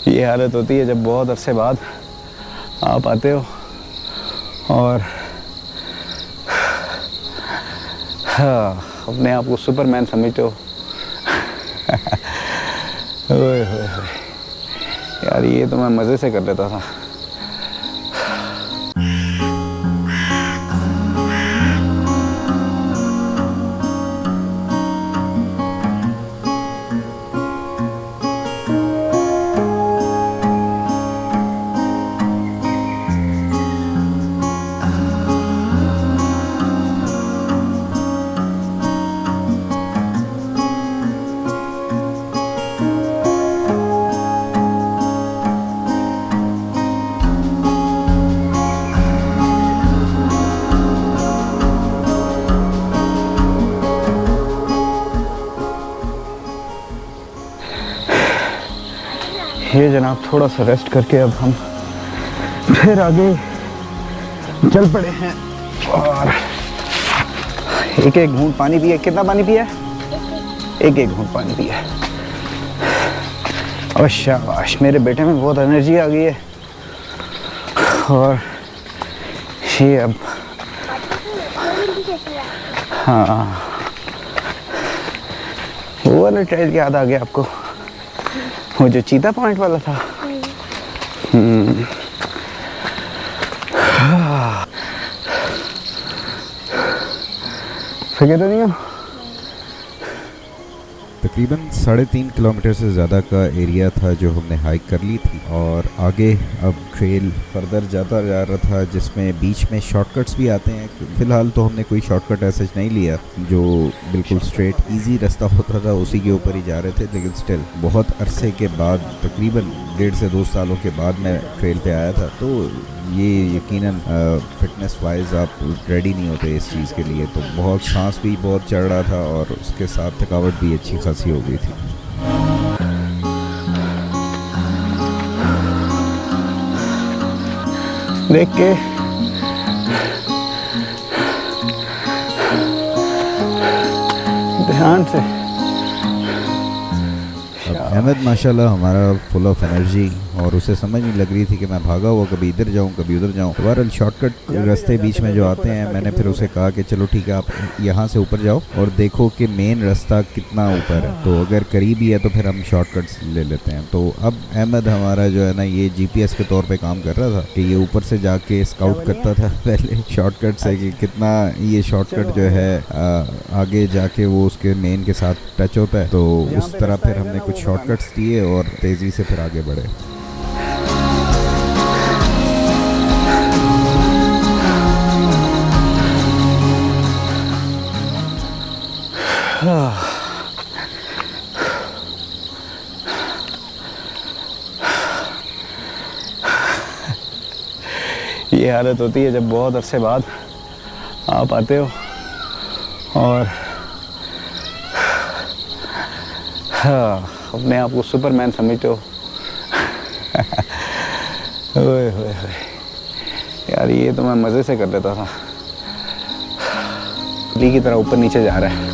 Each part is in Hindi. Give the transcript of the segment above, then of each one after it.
ये हालत होती है जब बहुत अरसे बाद आप आते हो और अपने आप को सुपरमैन समझते हो। ओए होए होए यार, ये तो मैं मज़े से कर लेता था। ये जनाब थोड़ा सा रेस्ट करके अब हम फिर आगे चल पड़े हैं और एक एक घूंट पानी पिया। कितना पानी पिया? एक एक घूंट पानी पिया। और शाबाश, मेरे बेटे में बहुत एनर्जी आ गई है। और ये अब हाँ, वो वाला ट्रेल याद आ गया आपको, वो जो चीता पॉइंट वाला था। फिर तो नहीं हो। तकरीबन 3.5 किलोमीटर से ज़्यादा का एरिया था जो हमने हाइक कर ली थी और आगे अब ट्रेल फर्दर जाता जा रहा था, जिसमें बीच में शॉर्टकट्स भी आते हैं। फ़िलहाल तो हमने कोई शॉर्टकट ऐसा नहीं लिया, जो बिल्कुल स्ट्रेट इजी रास्ता होता था उसी के ऊपर ही जा रहे थे। लेकिन स्टिल बहुत अरसे के बाद, तकरीबन 1.5 से 2 सालों के बाद मैं ट्रेल पे आया था, तो ये यकीनन फिटनेस वाइज आप रेडी नहीं होते इस चीज़ के लिए। तो बहुत सांस भी बहुत चढ़ रहा था और उसके साथ थकावट भी अच्छी खासी हो गई थी। देख के ध्यान से। अहमद माशाल्लाह हमारा फुल ऑफ एनर्जी, और उसे समझ नहीं लग रही थी कि मैं भागा हुआ कभी इधर जाऊं कभी उधर जाऊं। बहरहाल शॉर्टकट रास्ते बीच में जो आते हैं, मैंने फिर उसे कहा कि चलो ठीक है, आप यहाँ से ऊपर जाओ और देखो कि मेन रास्ता कितना ऊपर है, तो अगर करीब ही है तो फिर हम शॉर्टकट्स ले लेते हैं। तो अब अहमद हमारा जो है ना, ये GPS के तौर पर काम कर रहा था कि ये ऊपर से जाके स्काउट करता था पहले शॉर्टकट से कि कितना ये शॉर्टकट जो है आगे जाके वो उसके मेन के साथ टच होता है। तो उस तरह फिर हमने कुछ शॉर्टकट्स दिए और तेज़ी से फिर आगे बढ़े। ये हालत होती है जब बहुत अरसे बाद आप आते हो और अपने आप को सुपरमैन समझते हो। ओए होए होए यार, ये तो मैं मज़े से कर लेता था। ली की तरह ऊपर नीचे जा रहा है।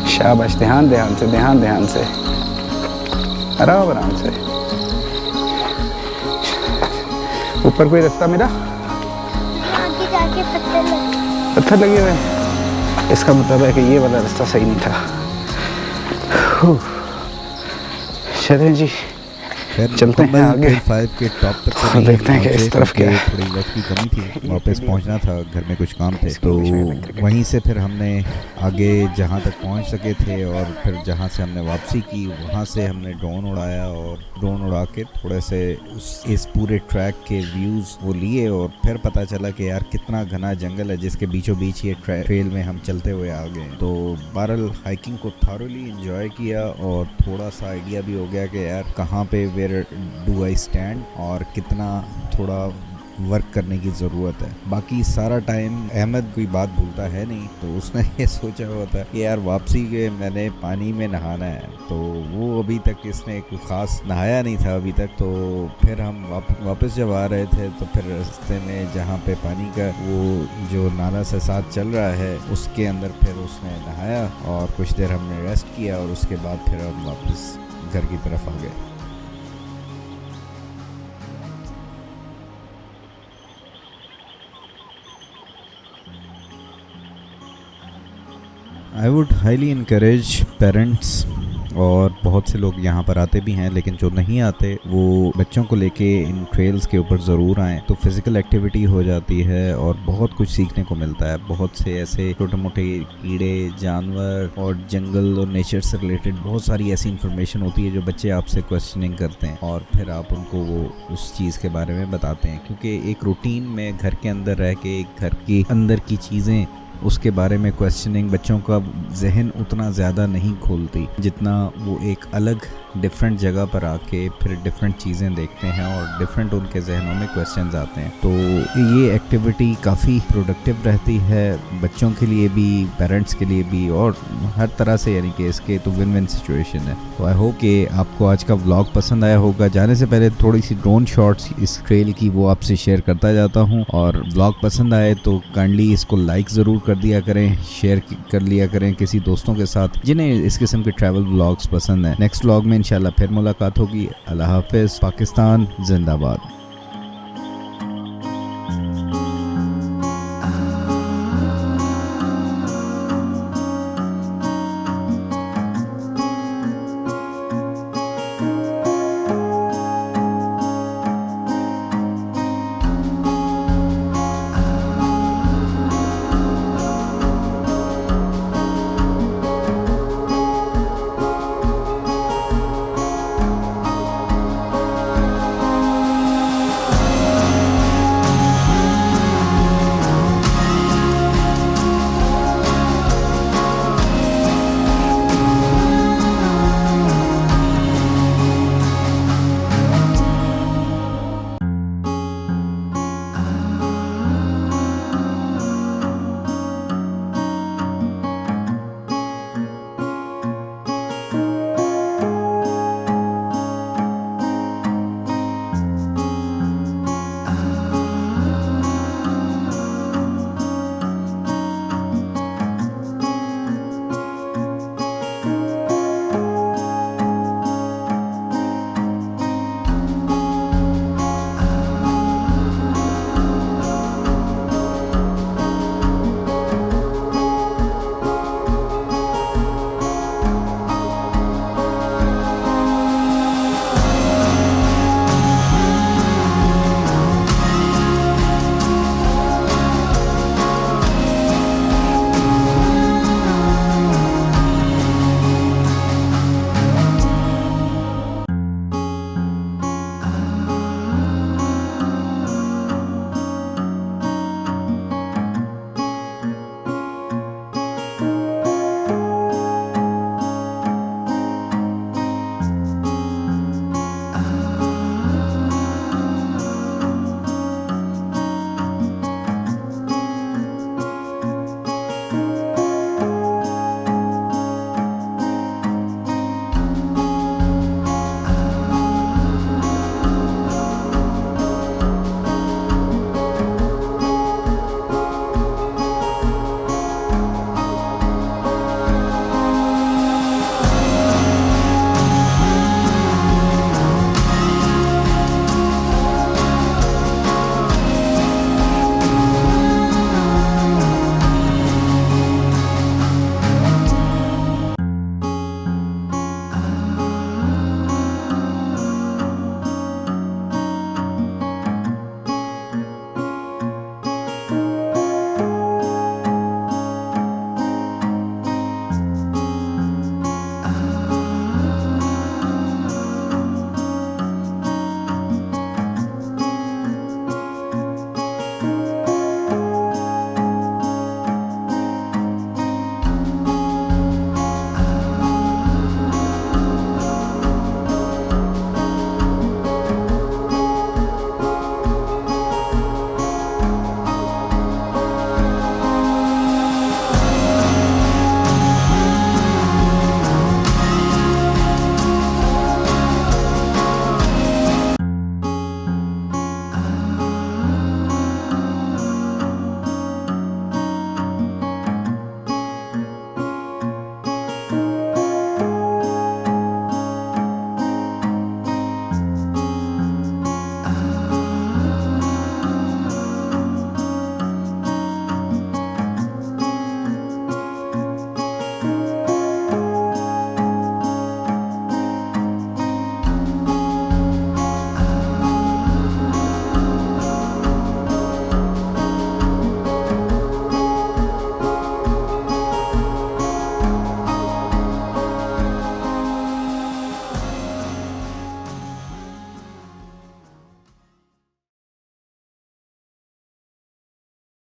शाबाश, ध्यान ध्यान से, ध्यान ध्यान से, आराम आराम से। ऊपर कोई रास्ता मिला? आगे जाके पत्थर लगे हुए हैं। इसका मतलब है कि ये वाला रास्ता सही नहीं था। चलें जी, चलते हैं आगे। 5 के टॉप तक तो देखते हैं कि इस तरफ क्या है। थोड़ी वक्त की कमी थी, वापस पहुंचना था, घर में कुछ काम थे, तो वहीं से फिर हमने आगे जहां तक पहुंच सके थे और फिर जहां से हमने वापसी की वहां से हमने ड्रोन उड़ाया और ड्रोन उड़ा के थोड़े से इस पूरे ट्रैक के व्यूज़ वो लिए और फिर पता चला कि यार कितना घना जंगल है जिसके बीचों बीच ये ट्रेल में हम चलते हुए आ गए। तो बहरहाल हाइकिंग को थॉरली इंजॉय किया और थोड़ा सा आइडिया भी हो गया कि यार कहाँ पे वेयर डू आई स्टैंड और कितना थोड़ा वर्क करने की ज़रूरत है। बाकी सारा टाइम अहमद कोई बात भूलता है नहीं, तो उसने ये सोचा हुआ था कि यार वापसी के मैंने पानी में नहाना है, तो वो अभी तक इसने कोई ख़ास नहाया नहीं था अभी तक। तो फिर हम वापस जब आ रहे थे तो फिर रास्ते में जहाँ पे पानी का वो जो नाला से साथ चल रहा है उसके अंदर फिर उसने नहाया और कुछ देर हमने रेस्ट किया और उसके बाद फिर हम वापस घर की तरफ आ गए। I would highly encourage parents, और बहुत से लोग यहाँ पर आते भी हैं, लेकिन जो नहीं आते वो बच्चों को लेके इन ट्रेल्स के ऊपर ज़रूर आएँ। तो फिज़िकल एक्टिविटी हो जाती है और बहुत कुछ सीखने को मिलता है। बहुत से ऐसे छोटे मोटे कीड़े, जानवर और जंगल और नेचर से रिलेटेड बहुत सारी ऐसी इन्फॉर्मेशन होती है जो बच्चे आपसे क्वेश्चनिंग करते हैं, और फिर आप उनको वो उस चीज़ के बारे में बताते हैं। क्योंकि एक रूटीन में घर के अंदर रह के घर के अंदर की चीज़ें, उसके बारे में क्वेश्चनिंग बच्चों का जहन उतना ज़्यादा नहीं खोलती जितना वो एक अलग डिफरेंट जगह पर आके फिर डिफरेंट चीज़ें देखते हैं और डिफरेंट उनके जहनों में क्वेश्चंस आते हैं। तो ये एक्टिविटी काफ़ी प्रोडक्टिव रहती है बच्चों के लिए भी, पेरेंट्स के लिए भी, और हर तरह से, यानी कि इसके तो विन विन सिचुएशन है। तो आई होप कि आपको आज का व्लॉग पसंद आया होगा। जाने से पहले थोड़ी सी ड्रोन शॉट्स इस ट्रेल की वो आपसे शेयर करता जाता हूँ, और व्लॉग पसंद आए तो काइंडली इसको लाइक ज़रूर कर दिया करें, शेयर कर लिया करें किसी दोस्तों के साथ जिन्हें इस किस्म के ट्रैवल व्लॉग्स पसंद हैं। नेक्स्ट व्लॉग में इंशाल्लाह फिर मुलाकात होगी। अल्लाह हाफिज़। पाकिस्तान जिंदाबाद।